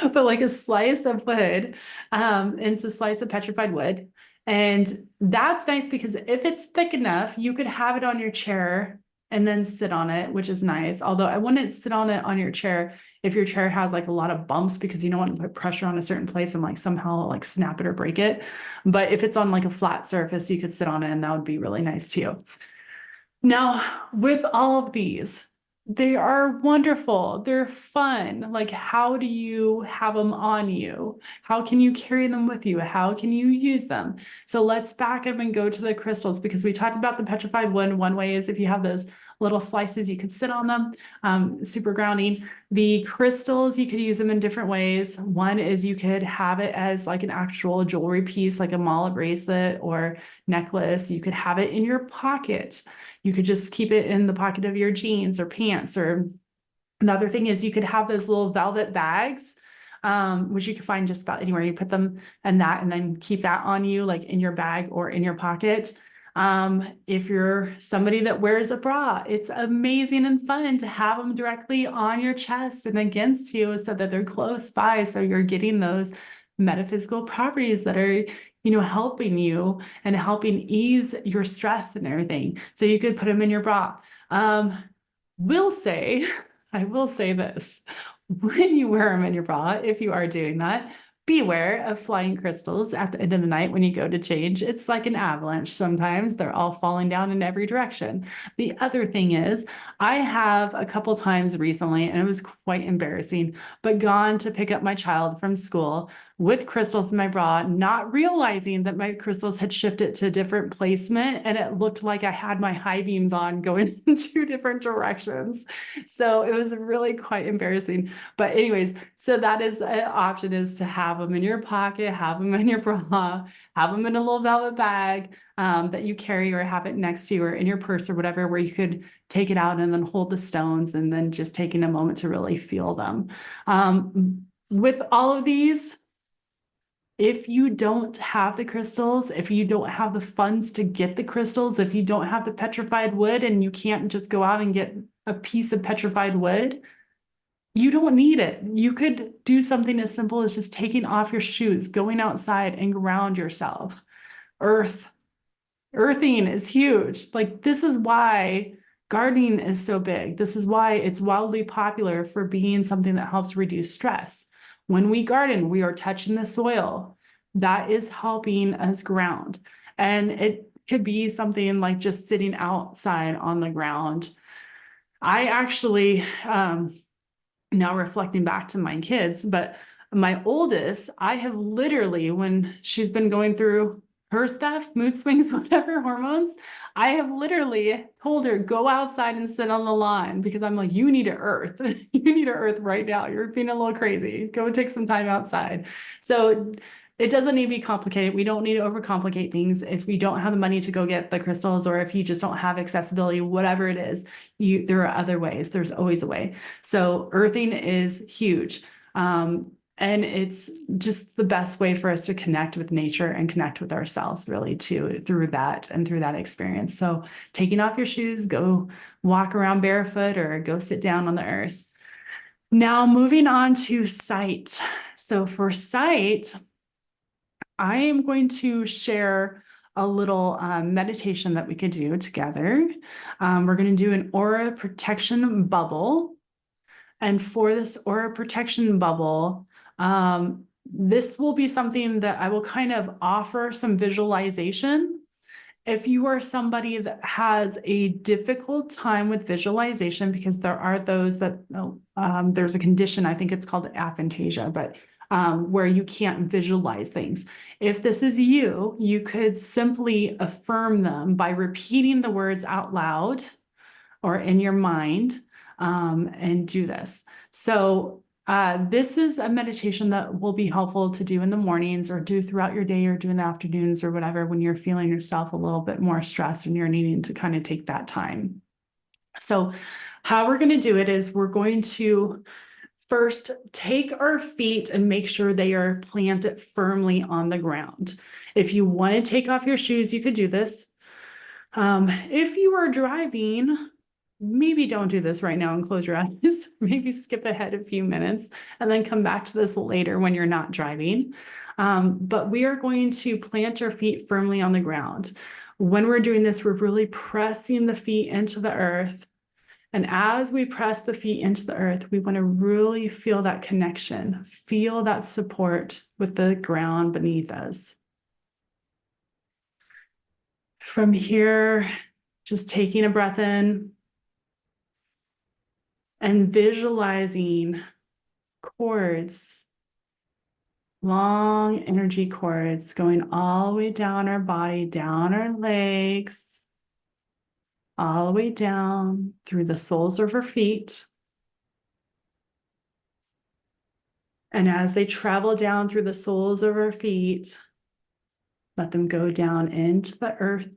But like a slice of wood, and it's a slice of petrified wood. And that's nice because if it's thick enough, you could have it on your chair and then sit on it, which is nice. Although I wouldn't sit on it on your chair if your chair has like a lot of bumps because you don't want to put pressure on a certain place and like somehow like snap it or break it. But if it's on like a flat surface, you could sit on it and that would be really nice too. Now, with all of these, they are wonderful. They're fun. Like, how do you have them on you? How can you carry them with you? How can you use them? So let's back up and go to the crystals because we talked about the petrified wood. One way is if you have those little slices, you could sit on them, super grounding. The crystals, you could use them in different ways. One is you could have it as like an actual jewelry piece, like a mala bracelet or necklace. You could have it in your pocket. You could just keep it in the pocket of your jeans or pants. Or another thing is you could have those little velvet bags, which you can find just about anywhere. You put them in that and then keep that on you, like in your bag or in your pocket. If you're somebody that wears a bra, it's amazing and fun to have them directly on your chest and against you so that they're close by. So you're getting those metaphysical properties that are, helping you and helping ease your stress and everything. So you could put them in your bra. Will say, I will say this, when you wear them in your bra, if you are doing that, beware of flying crystals at the end of the night when you go to change. It's like an avalanche. Sometimes they're all falling down in every direction. The other thing is, I have a couple times recently, and it was quite embarrassing, but gone to pick up my child from school with crystals in my bra, not realizing that my crystals had shifted to different placement, and it looked like I had my high beams on going in two different directions. So it was really quite embarrassing. But anyways, so that is an option, is to have them in your pocket, have them in your bra, have them in a little velvet bag that you carry, or have it next to you or in your purse or whatever, where you could take it out and then hold the stones and then just taking a moment to really feel them. With all of these, if you don't have the crystals, if you don't have the funds to get the crystals, if you don't have the petrified wood and you can't just go out and get a piece of petrified wood, you don't need it. You could do something as simple as just taking off your shoes, going outside and ground yourself. Earthing is huge. Like, this is why gardening is so big. This is why it's wildly popular for being something that helps reduce stress. When we garden, we are touching the soil. That is helping us ground. And it could be something like just sitting outside on the ground. I actually, now reflecting back to my kids, but my oldest, I have literally, when she's been going through her stuff, mood swings, whatever, hormones, I have literally told her, go outside and sit on the lawn, because I'm like, you need to earth. You need to earth right now. You're being a little crazy. Go take some time outside. So it doesn't need to be complicated. We don't need to overcomplicate things. If we don't have the money to go get the crystals, or if you just don't have accessibility, whatever it is, there are other ways. There's always a way. So earthing is huge. And it's just the best way for us to connect with nature and connect with ourselves, really, too, through that and through that experience. So taking off your shoes, go walk around barefoot or go sit down on the earth. Now, moving on to sight. So for sight, I am going to share a little meditation that we could do together. We're going to do an aura protection bubble. And for this aura protection bubble, this will be something that I will kind of offer some visualization. If you are somebody that has a difficult time with visualization, because there are those that, there's a condition, I think it's called aphantasia, but where you can't visualize things. If this is you, you could simply affirm them by repeating the words out loud or in your mind, and do this. So this is a meditation that will be helpful to do in the mornings, or do throughout your day, or do in the afternoons, or whatever, when you're feeling yourself a little bit more stressed and you're needing to kind of take that time. So how we're going to do it is we're going to first take our feet and make sure they are planted firmly on the ground. If you want to take off your shoes, you could do this. If you are driving, maybe don't do this right now and close your eyes. Maybe skip ahead a few minutes and then come back to this later when you're not driving. But we are going to plant our feet firmly on the ground. When we're doing this, we're really pressing the feet into the earth. And as we press the feet into the earth, we want to really feel that connection, feel that support with the ground beneath us. From here, just taking a breath in and visualizing cords, long energy cords going all the way down our body, down our legs, all the way down through the soles of our feet. And as they travel down through the soles of our feet, let them go down into the earth,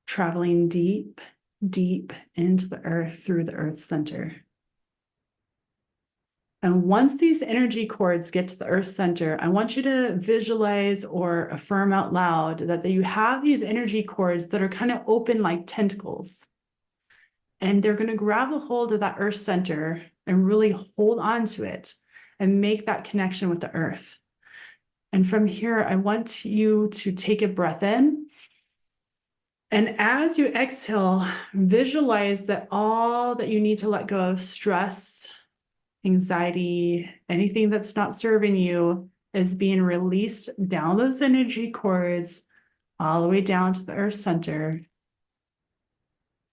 traveling deep, deep into the earth through the earth's center. And once these energy cords get to the earth center, I want you to visualize or affirm out loud that you have these energy cords that are kind of open like tentacles. And they're going to grab a hold of that earth center and really hold on to it and make that connection with the earth. And from here, I want you to take a breath in. And as you exhale, visualize that all that you need to let go of stress, anxiety, anything that's not serving you is being released down those energy cords all the way down to the earth center.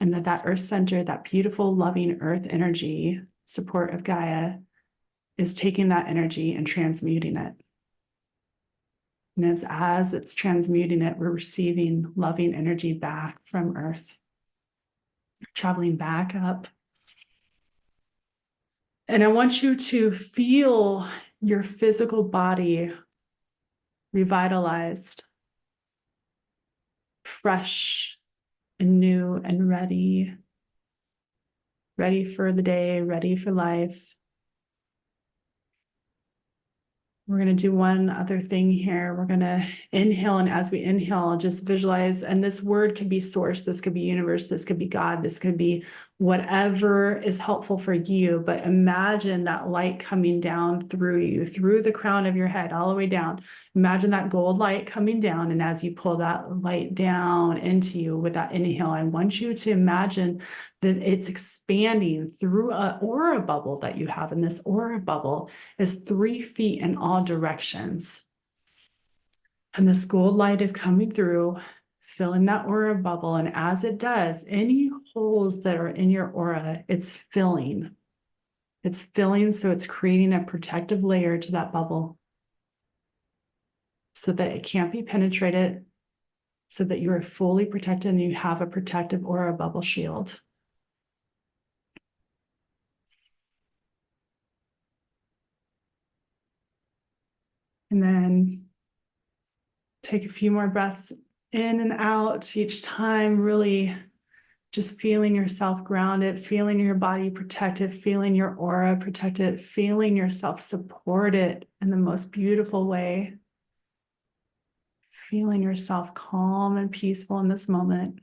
And that earth center, that beautiful, loving earth energy, support of Gaia, is taking that energy and transmuting it. And as it's transmuting it, we're receiving loving energy back from earth, traveling back up. And I want you to feel your physical body revitalized, fresh and new and ready for the day, ready for life. We're going to do one other thing here. We're going to inhale, and as we inhale, just visualize, and this word could be source, this could be universe, this could be God, this could be whatever is helpful for you, but imagine that light coming down through you, through the crown of your head, all the way down. Imagine that gold light coming down, and as you pull that light down into you with that inhale, I want you to imagine that it's expanding through an aura bubble that you have, and this aura bubble is 3 feet in all directions. And this gold light is coming through, filling that aura bubble. And as it does, any holes that are in your aura, it's filling. It's filling, so it's creating a protective layer to that bubble so that it can't be penetrated, so that you are fully protected and you have a protective aura bubble shield. And then take a few more breaths in and out each time, really just feeling yourself grounded, feeling your body protected, feeling your aura protected, feeling yourself supported in the most beautiful way, feeling yourself calm and peaceful in this moment.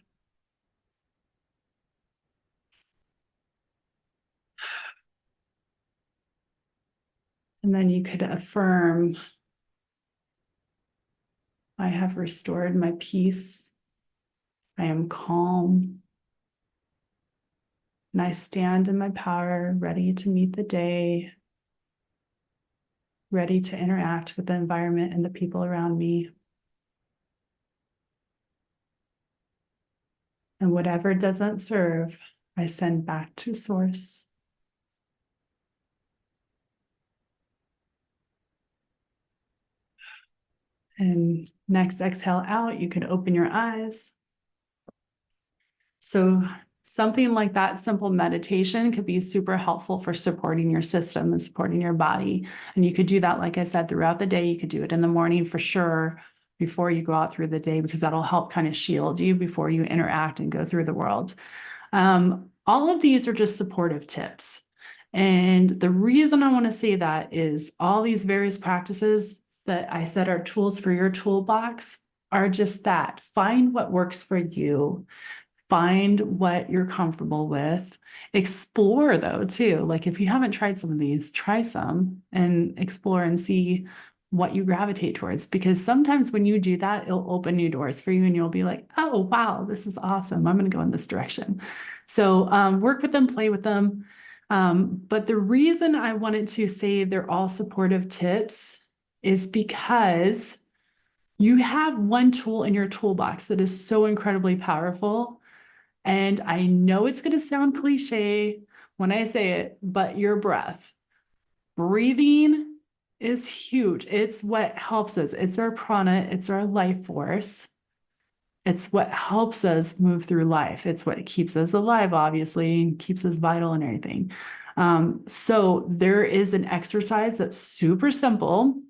And then you could affirm, I have restored my peace. I am calm. And I stand in my power, ready to meet the day, ready to interact with the environment and the people around me. And whatever doesn't serve, I send back to source. And next exhale out, you can open your eyes. So something like that simple meditation could be super helpful for supporting your system and supporting your body. And you could do that, like I said, throughout the day. You could do it in the morning for sure, before you go out through the day, because that'll help kind of shield you before you interact and go through the world. All of these are just supportive tips. And the reason I want to say that is all these various practices that I said are tools for your toolbox are just that. Find what works for you. Find what you're comfortable with. Explore though, too. Like if you haven't tried some of these, try some and explore and see what you gravitate towards. Because sometimes when you do that, it'll open new doors for you and you'll be like, oh, wow, this is awesome. I'm going to go in this direction. So work with them, play with them. But the reason I wanted to say they're all supportive tips is because you have one tool in your toolbox that is so incredibly powerful. And I know it's going to sound cliche when I say it, but your breath. Breathing is huge. It's what helps us. It's our prana, it's our life force. It's what helps us move through life. It's what keeps us alive, obviously, and keeps us vital and everything. So there is an exercise that's super simple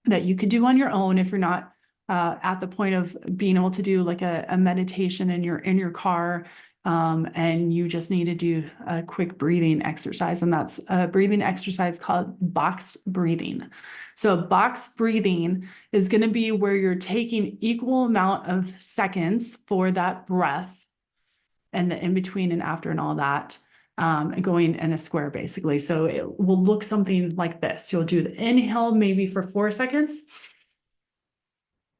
that you could do on your own if you're not at the point of being able to do like a meditation in your car, and you just need to do a quick breathing exercise, and that's a breathing exercise called boxed breathing. So boxed breathing is going to be where you're taking equal amount of seconds for that breath and the in between and after and all that, going in a square basically. So it will look something like this. You'll do the inhale maybe for 4 seconds,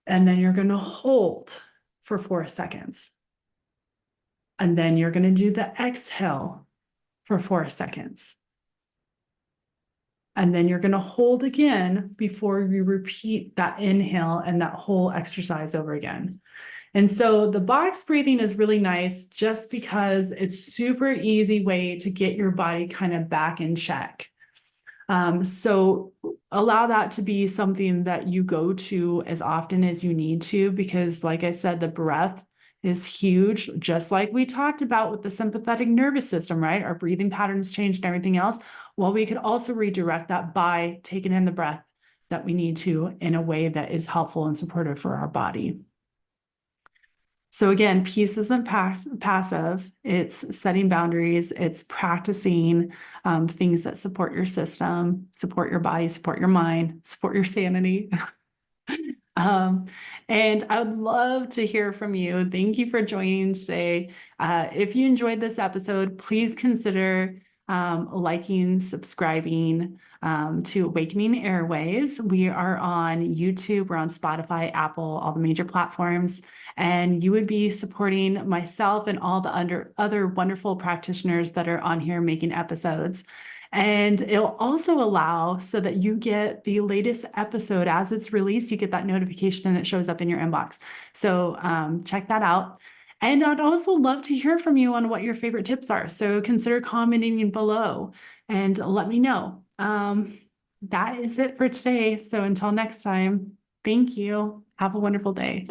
and then you're going to hold for 4 seconds. And then you're going to do the exhale for 4 seconds. And then you're going to hold again before you repeat that inhale and that whole exercise over again. And so the box breathing is really nice just because it's super easy way to get your body kind of back in check. So allow that to be something that you go to as often as you need to, because like I said, the breath is huge, just like we talked about with the sympathetic nervous system, right? Our breathing patterns change and everything else. Well, we could also redirect that by taking in the breath that we need to in a way that is helpful and supportive for our body. So again, peace isn't passive. It's setting boundaries. It's practicing things that support your system, support your body, support your mind, support your sanity. And I would love to hear from you. Thank you for joining today. If you enjoyed this episode, please consider liking, subscribing to Awakening Airways. We are on YouTube, we're on Spotify, Apple, all the major platforms, and you would be supporting myself and all the other wonderful practitioners that are on here making episodes. And it'll also allow so that you get the latest episode as it's released. You get that notification and it shows up in your inbox. So check that out. And I'd also love to hear from you on what your favorite tips are. So consider commenting below and let me know. That is it for today. So until next time, thank you. Have a wonderful day.